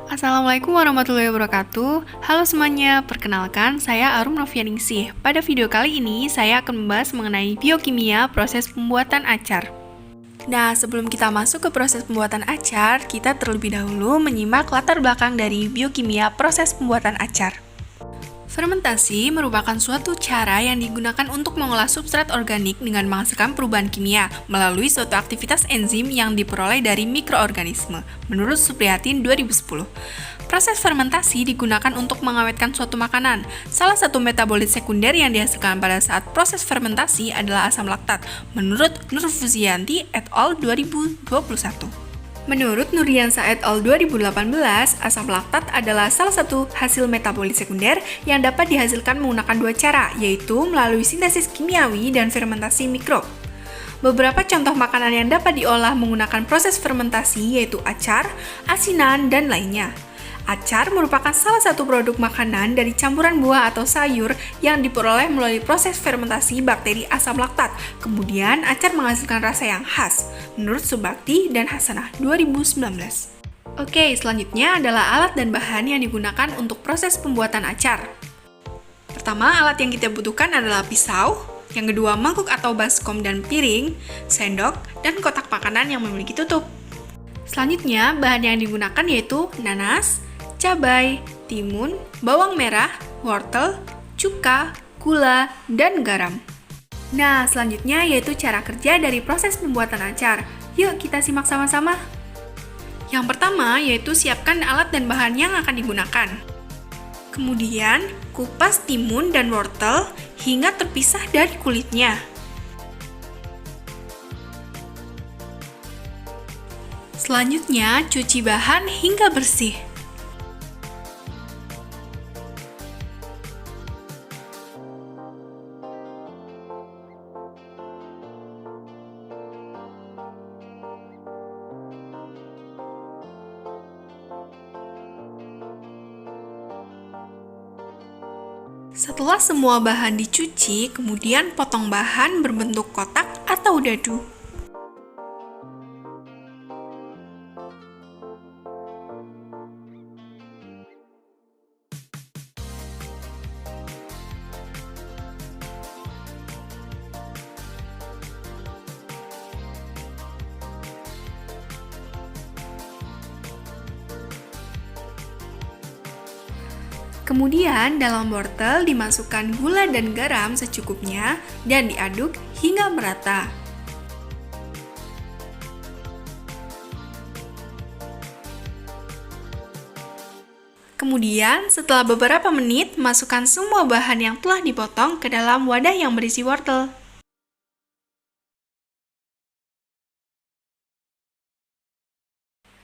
Assalamualaikum warahmatullahi wabarakatuh. Halo semuanya, perkenalkan saya Arum Novianingsih. Pada video kali ini saya akan membahas mengenai biokimia proses pembuatan acar. Nah, sebelum kita masuk ke proses pembuatan acar, kita terlebih dahulu menyimak latar belakang dari biokimia proses pembuatan acar. Fermentasi merupakan suatu cara yang digunakan untuk mengolah substrat organik dengan menghasilkan perubahan kimia melalui suatu aktivitas enzim yang diperoleh dari mikroorganisme, menurut Suprihatin 2010. Proses fermentasi digunakan untuk mengawetkan suatu makanan. Salah satu metabolit sekunder yang dihasilkan pada saat proses fermentasi adalah asam laktat, menurut Nur Fuzianti et al. 2021. Menurut Nuriansa et al. 2018, asam laktat adalah salah satu hasil metabolit sekunder yang dapat dihasilkan menggunakan dua cara, yaitu melalui sintesis kimiawi dan fermentasi mikrob. Beberapa contoh makanan yang dapat diolah menggunakan proses fermentasi yaitu acar, asinan, dan lainnya. Acar merupakan salah satu produk makanan dari campuran buah atau sayur yang diperoleh melalui proses fermentasi bakteri asam laktat. Kemudian, acar menghasilkan rasa yang khas, menurut Subakti dan Hasanah 2019. Oke, selanjutnya adalah alat dan bahan yang digunakan untuk proses pembuatan acar. Pertama, alat yang kita butuhkan adalah pisau, yang kedua mangkuk atau baskom dan piring, sendok, dan kotak makanan yang memiliki tutup. Selanjutnya, bahan yang digunakan yaitu nanas, cabai, timun, bawang merah, wortel, cuka, gula, dan garam. Nah, selanjutnya yaitu cara kerja dari proses pembuatan acar. Yuk kita simak sama-sama. Yang pertama yaitu siapkan alat dan bahan yang akan digunakan. Kemudian, kupas timun dan wortel hingga terpisah dari kulitnya. Selanjutnya, cuci bahan hingga bersih. Setelah semua bahan dicuci, kemudian potong bahan berbentuk kotak atau dadu. Kemudian, dalam wortel dimasukkan gula dan garam secukupnya dan diaduk hingga merata. Kemudian, setelah beberapa menit, masukkan semua bahan yang telah dipotong ke dalam wadah yang berisi wortel.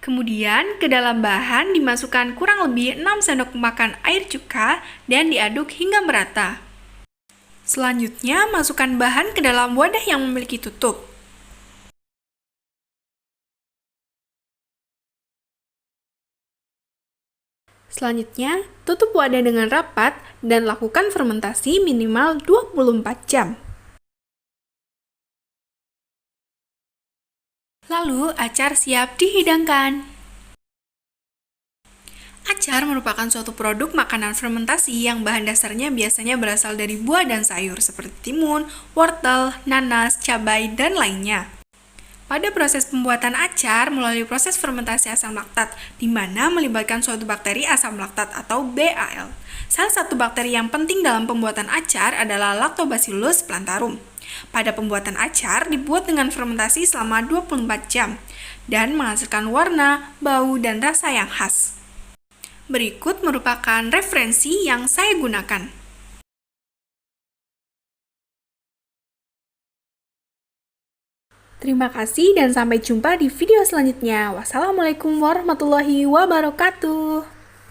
Kemudian, ke dalam bahan dimasukkan kurang lebih 6 sendok makan air cuka dan diaduk hingga merata. Selanjutnya, masukkan bahan ke dalam wadah yang memiliki tutup. Selanjutnya, tutup wadah dengan rapat dan lakukan fermentasi minimal 24 jam. Lalu, acar siap dihidangkan. Acar merupakan suatu produk makanan fermentasi yang bahan dasarnya biasanya berasal dari buah dan sayur seperti timun, wortel, nanas, cabai, dan lainnya. Pada proses pembuatan acar melalui proses fermentasi asam laktat, di mana melibatkan suatu bakteri asam laktat atau BAL. Salah satu bakteri yang penting dalam pembuatan acar adalah Lactobacillus plantarum. Pada pembuatan acar dibuat dengan fermentasi selama 24 jam dan menghasilkan warna, bau, dan rasa yang khas. Berikut merupakan referensi yang saya gunakan. Terima kasih dan sampai jumpa di video selanjutnya. Wassalamualaikum warahmatullahi wabarakatuh.